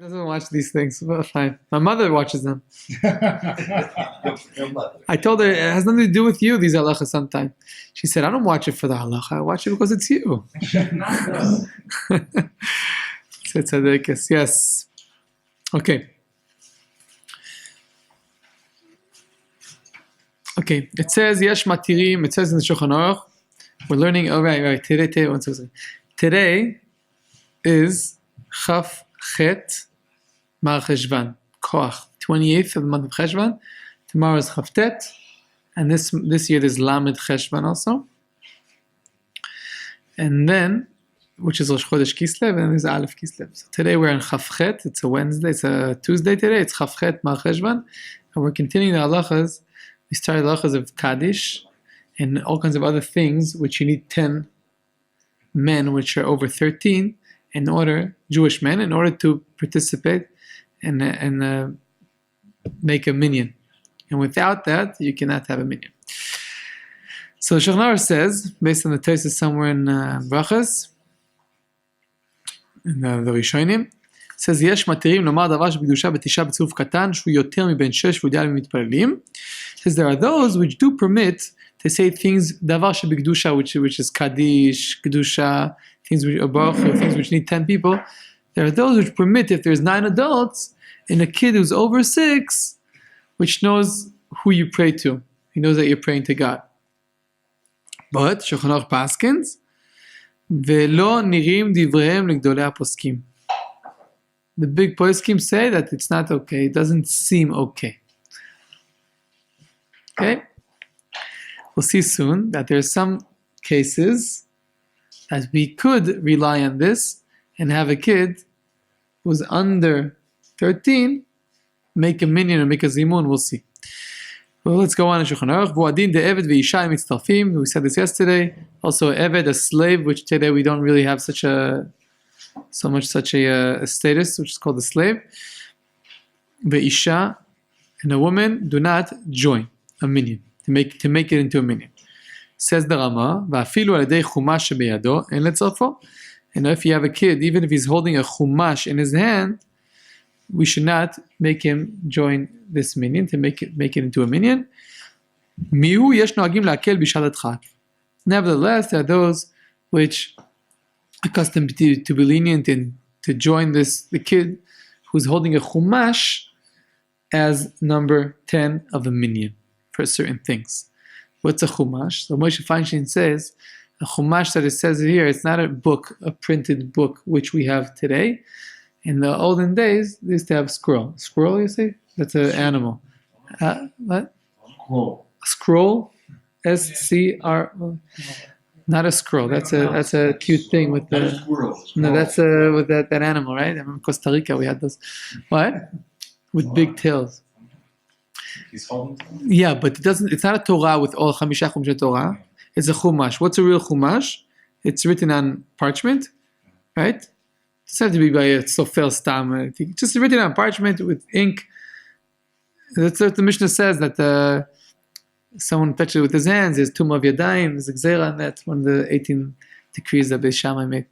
doesn't watch these things, but fine. My mother watches them. I told her it has nothing to do with you, these halachas sometimes. She said, I don't watch it for the halacha, I watch it because it's you. Yes. Okay. Okay, it says, Yesh Matirim, it says in the Shulchan Aruch, we're learning, right, today is Chaf Chet Mar Cheshvan, Koach, 28th of the month of Cheshvan. Tomorrow is Chavtet, and this year there's Lamed Cheshvan also. And then, which is Rosh Chodesh Kislev, and there's Aleph Kislev. So today we're in Chaf Chet, it's a Wednesday, it's a Tuesday today, it's Chaf Chet Mar Cheshvan, and we're continuing the halachas. We started the halachas of Kaddish, and all kinds of other things, which you need 10 men, which are over 13, Jewish men, in order to participate and make a minyan. And without that, you cannot have a minyan. So Shulchan Aruch says, based on the Tosfos somewhere in Brachas, in the Rishonim, says, Yesh matirim lomar davar shebekdusha b'tisha b'tzuruf katan shu yoter miben shesh v'udial mitpalelim. Says there are those which do permit to say things davar shebekdusha, which is kaddish, kedusha, things which are baruch, things which need 10 people. There are those which permit if there's 9 adults and a kid who's over 6, which knows who you pray to. He knows that you're praying to God. But Shulchan Aruch paskins ve'lo nirim divrehem legdolei haposkim. The big poskim say that it's not okay. It doesn't seem okay. Okay? We'll see soon that there are some cases that we could rely on this and have a kid who's under 13 make a minyan or make a zimun. We'll see. Well, let's go on in Shulchan Aruch. V'uadin de'eved ve'isha mitztarfim. We said this yesterday. Also, eved, a slave, which today we don't really have such a status, which is called a slave. Ve'isha, and a woman do not join a minyan to make it into a minyan. Says the Rama, va'afilu al yedei chumash shebeyado en letzarfo. And if you have a kid, even if he's holding a chumash in his hand, we should not make him join this minyan to make it into a minyan. Mihu yesh noagim la'akel b'shat adchak. Nevertheless, there are those which accustomed to be lenient and to join the kid who's holding a chumash as number 10 of a minyan for certain things. What's a chumash? So Moshe Feinstein says, a chumash that it says here, it's not a book, a printed book, which we have today. In the olden days, they used to have scroll. Squirrel, you say? That's an animal. What? Scroll. A scroll? S-C-R... Not a scroll. That's a cute thing with the... Squirrel. No, that's with that animal, right? I remember in Costa Rica we had those. What? With big tails. Yeah, but it's not a Torah with all Chamisha Chumshe Torah. It's a Chumash. What's a real Chumash? It's written on parchment, right? It doesn't have to be by a Sofer Stam. Just written on parchment with ink. That's what the Mishnah says, that someone touched it with his hands. There's Tum of Yadayim, there's Gzeira on that. One of the 18 decrees that Beis Shammai made.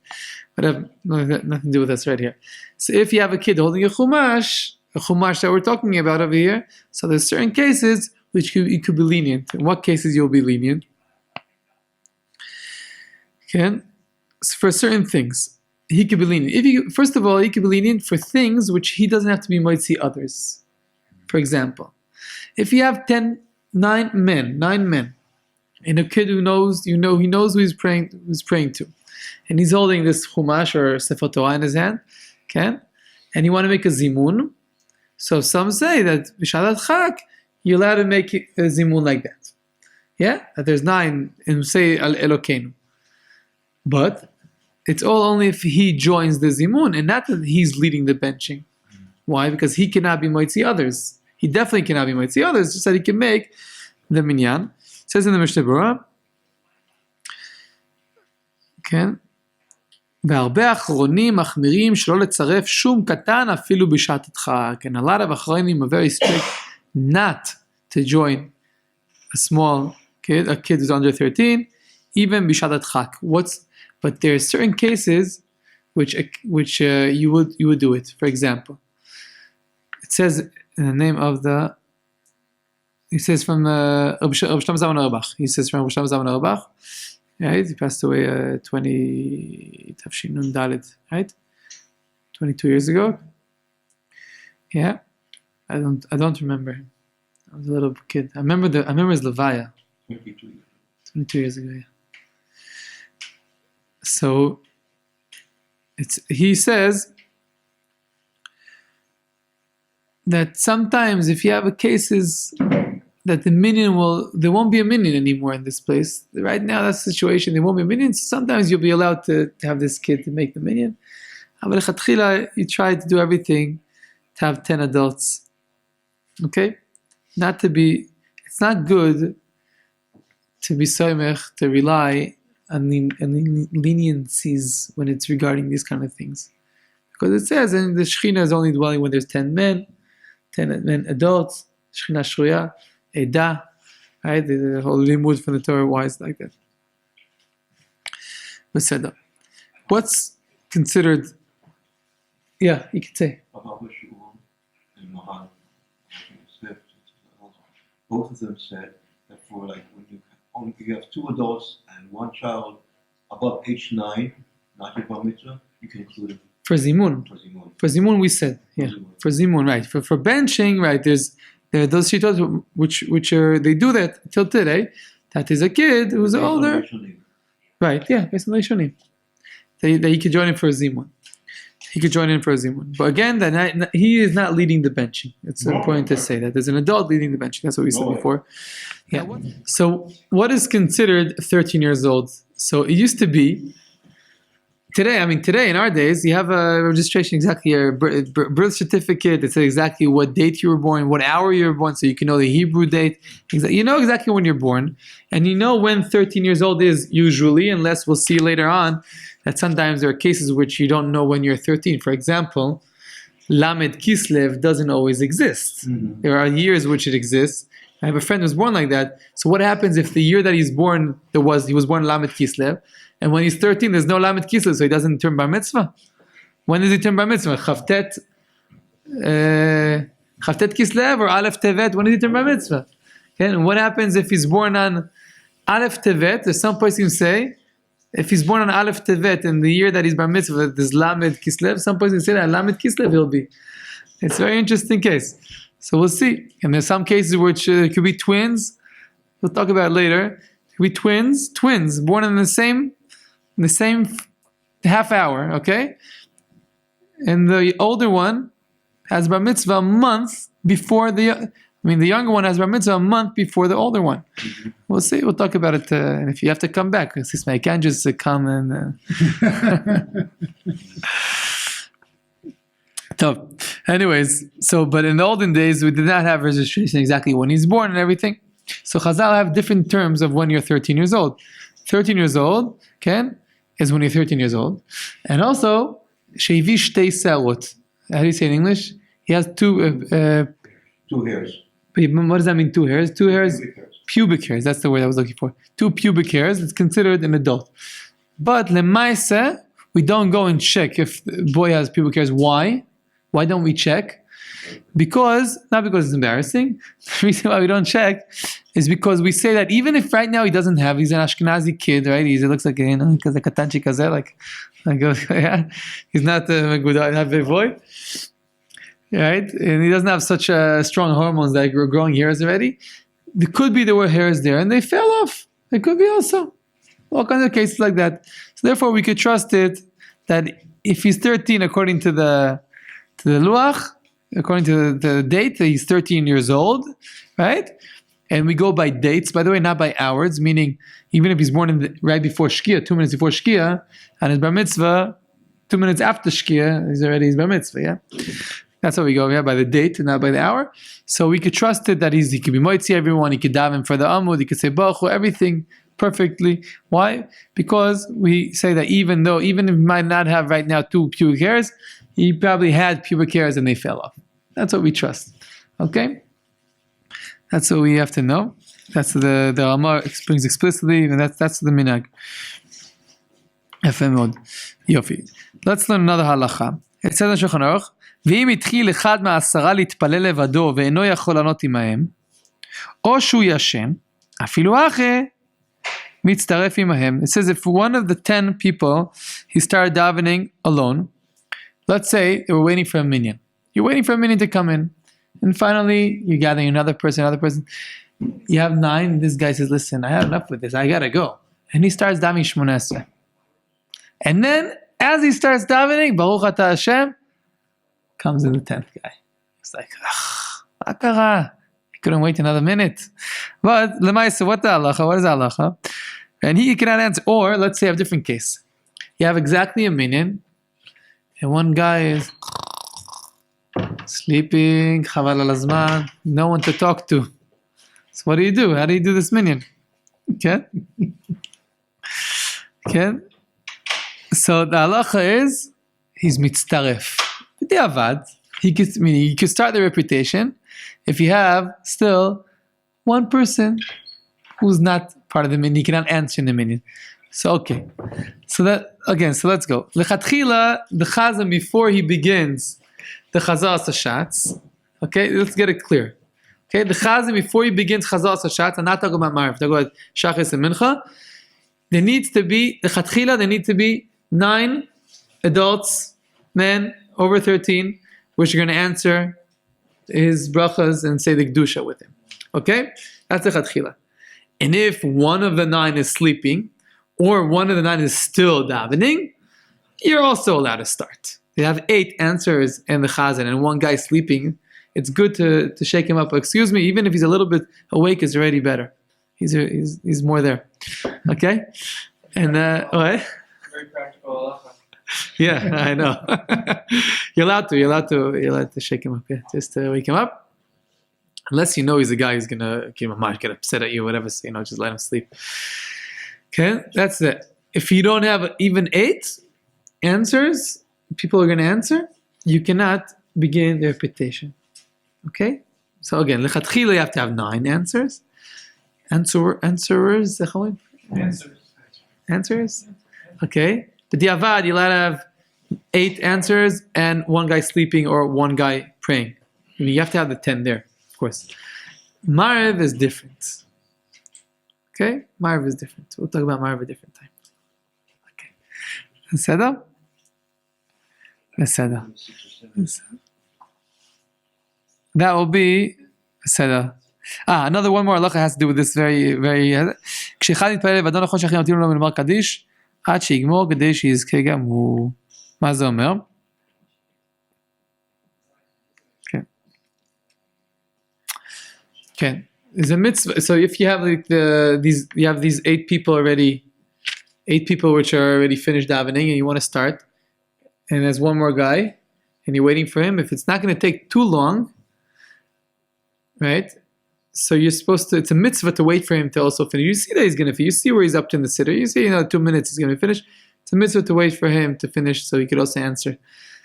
But have nothing to do with us right here. So if you have a kid holding a chumash that we're talking about over here, so there's certain cases which you could be lenient. In what cases you'll be lenient? Okay? So for certain things, he could be lenient. First of all, he could be lenient for things which he doesn't have to be moitzi others. For example, if you have 9 men, and a kid who knows, he knows who he's praying to, and he's holding this chumash or sefer Torah in his hand, okay? And you want to make a zimun, so some say that b'shat chak you're allowed to make a zimun like that, yeah? That there's 9 and say al Elokeinu, but it's all only if he joins the zimun and not that he's leading the benching. Why? Because he cannot be moitzi others. He definitely cannot be moitzi others, just that he can make the minyan. It says in the Mishnah Berurah, okay, והרבה אחרונים מחמירים שלא לצרף שום קטן אפילו בשעת הדחק. And a lot of אחרונים are very strict not to join a kid who's under 13, even בשעת הדחק. But there are certain cases which you would do it. For example, says in the name of the. He says from Rav Shlomo Zalman Auerbach. He says from Rav Shlomo Zalman Auerbach. Right, he passed away 20 Tafshin Dalet, right? 22 years ago. Yeah, I don't remember him. I was a little kid. I remember his Levaya. 22 years ago. Yeah. So he says that sometimes if you have a cases that the minyan there won't be a minyan anymore in this place. Right now, that's the situation. There won't be a minyan. Sometimes you'll be allowed to have this kid to make the minyan. You try to do everything to have 10 adults. Okay? It's not good to be soymech, to rely on leniencies when it's regarding these kind of things. Because it says, and the Shekhinah is only dwelling when there's 10 men adults, Shekhinah Shruya, Eda, right? The whole limud from the Torah, why is like that? What's considered, yeah, you can say. Both of them said that for like when you have 2 adults and 1 child above age 9, not your bar mitzvah, you can include it. For Zimun. For Zimun we said, yeah. For Zimun, right. For benching, right, there are those shitot which are, they do that till today. That is a kid who's older. Right, yeah, based on Rishonim. That he could join in for a Zimun. But again, he is not leading the benching. It's important to say that. There's an adult leading the benching. That's what we said before. Yeah. So what is considered 13 years old? So it used to be, today in our days, you have a registration, exactly your birth certificate. It says exactly what date you were born, what hour you were born, so you can know the Hebrew date. You know exactly when you're born. And you know when 13 years old is usually, unless we'll see later on, that sometimes there are cases which you don't know when you're 13. For example, Lamed Kislev doesn't always exist. Mm-hmm. There are years which it exists. I have a friend who was born like that. So what happens if the year that he's born, he was born Lamed Kislev, and when he's 13, there's no Lamed Kislev, so he doesn't turn bar mitzvah? When does he turn bar mitzvah? Chavtet Kislev or Aleph Tevet? When does he turn bar mitzvah? Okay, and what happens if he's born on Aleph Tevet? There's some person who say, if he's born on Aleph Tevet in the year that he's bar mitzvah, there's Lamed Kislev. Some person say that Lamed Kislev he'll be. It's a very interesting case. So we'll see. And there's some cases which it could be twins. We'll talk about it later. It could be twins born in the same half hour, okay? And the older one has bar mitzvah a month before the younger one has bar mitzvah a month before the older one. Mm-hmm. We'll see. We'll talk about it. And if you have to come back, I can't just come and... So, anyways, but in the olden days, we did not have registration exactly when he's born and everything. So Chazal have different terms of when you're 13 years old. 13 years old, is when you're 13 years old. And also, Shevi Shtei Serot. How do you say in English? He has 2 hairs. What does that mean, 2 hairs? 2 hairs? Pubic hairs. That's the word I was looking for. 2 pubic hairs. It's considered an adult. But Lemaise, we don't go and check if the boy has pubic hairs. Why? Why don't we check? Not because it's embarrassing. The reason why we don't check is because we say that even if right now he's an Ashkenazi kid, right? He looks like, because like a Katanchi Kazer, yeah. He's not a good, not very boy. Right? And he doesn't have such strong hormones that are growing hairs already. There were hairs there and they fell off. It could be also. All kinds of cases like that. So therefore we could trust it that if he's 13 according to the Luach, according to the date, he's 13 years old, right? And we go by dates, by the way, not by hours, meaning even if he's born right before Shkia, 2 minutes before Shkia, and his bar mitzvah, 2 minutes after Shkia, he's already his bar mitzvah, yeah? That's how we go, yeah, by the date and not by the hour. So we could trust it that he could be moitzi everyone, he could daven for the Amud, he could say Baruch, everything perfectly. Why? Because we say that even if he might not have right now 2 pubic hairs, he probably had pubic hairs and they fell off. That's what we trust. Okay? That's what we have to know. That's the Ramah explains explicitly, and that's the minhag. FM mod. Yofi. Let's learn another halacha. It says in Shulchan Aruch, ואם התחיל אחד מה10 להתפלל לבדו ואינו יכול לענות עמהם, או שהוא ישן, אפילו אחרי, מצטרף עמהם. It says if one of the 10 people, he started davening alone, let's say they were waiting for a minyan. You're waiting for a minyan to come in. And finally, you're gathering another person. You have 9, this guy says, listen, I have enough with this, I gotta go. And he starts davening Shmona Esrei. And then, as he starts davening, Baruch Ata Hashem, comes in the 10th guy. It's like, מה קרה? He couldn't wait another minute. But, Lemaisa, what the halacha? What is the halacha? And he cannot answer. Or, let's say, a different case. You have exactly a minyan, and one guy is sleeping, chaval al hazman, no one to talk to. So what do? How do you do this minyan? Okay? Okay? So the halacha is, he's mitztaref. B'diavad, he could start the reputation if you have still one person who's not part of the minyan, he cannot answer in the minyan. So okay. So let's go. Lechatchila, the chazan, before he begins the chazal sashatz, okay, let's get it clear. Okay, the chazan, before he begins chazal sashatz, I'm not talking about Mariv, talking about Shachris and Mincha, there needs to be 9 adults, men over 13, which are going to answer his brachas and say the Kedusha with him. Okay? That's the Chatchila. And if one of the 9 is sleeping, or one of the 9 is still davening, you're also allowed to start. You have 8 answers in the Chazan and one guy sleeping, it's good to shake him up. Excuse me, even if he's a little bit awake, is already better. He's more there. Okay? And what? Very practical. Yeah, I know. You're allowed to shake him up, yeah, just to wake him up. Unless you know he's a guy who's gonna get upset at you, whatever. So, just let him sleep. Okay, that's it. If you don't have even 8 answers, people are gonna answer. You cannot begin the repetition. Okay. So again, lechatchila you have to have 9 answers. Answers. Okay. The diavad, you're allowed to have 8 answers and one guy sleeping or one guy praying. You have to have the 10 there, of course. Mariv is different. Okay? Mariv is different. We'll talk about Mariv a different time. Okay. Asada? That will be Asada. Another one more halacha has to do with this very, very... כשאחד יתפלל לבדו נכון שאחרים נותנים לו לומר קדיש, עד שיגמור כדי שיזכה גם הוא. מה זה אומר? כן. כן. It's a mitzvah. So if you have these 8 people already, 8 people which are already finished davening and you want to start, and there's one more guy, and you're waiting for him, if it's not going to take too long, right? So you're supposed to, it's a mitzvah to wait for him to also finish. You see that he's going to finish. You see where he's up to in the sitter. You see, 2 minutes he's going to finish. It's a mitzvah to wait for him to finish so he could also answer.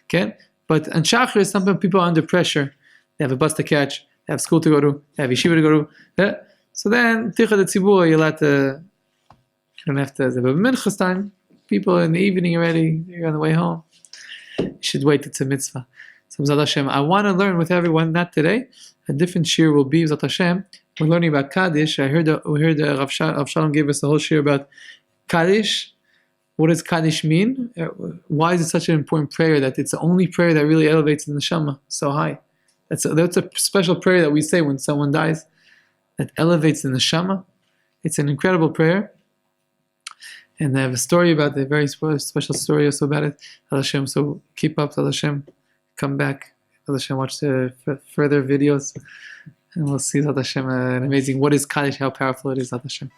Okay? But on Shachar, sometimes people are under pressure. They have a bus to catch. They have school to go to. They have yeshiva to go to. Yeah? So then, Ticha de Tzibur, you don't have to, but Minchas time, people in the evening already, you're on the way home. You should wait, it's a mitzvah. So, Zat Hashem, I want to learn with everyone, not today. A different shir will be, Zat Hashem, we're learning about Kaddish. We heard Rav Shalom gave us a whole shir about Kaddish. What does Kaddish mean? Why is it such an important prayer that it's the only prayer that really elevates the neshama so high? That's a special prayer that we say when someone dies that elevates the neshama. It's an incredible prayer. And I have a story about the very special story also about it. Hashem, so keep up, Hashem, come back. Hashem, watch the further videos. And we'll see, Hashem, an amazing, what is Kaddish, how powerful it is, Hashem.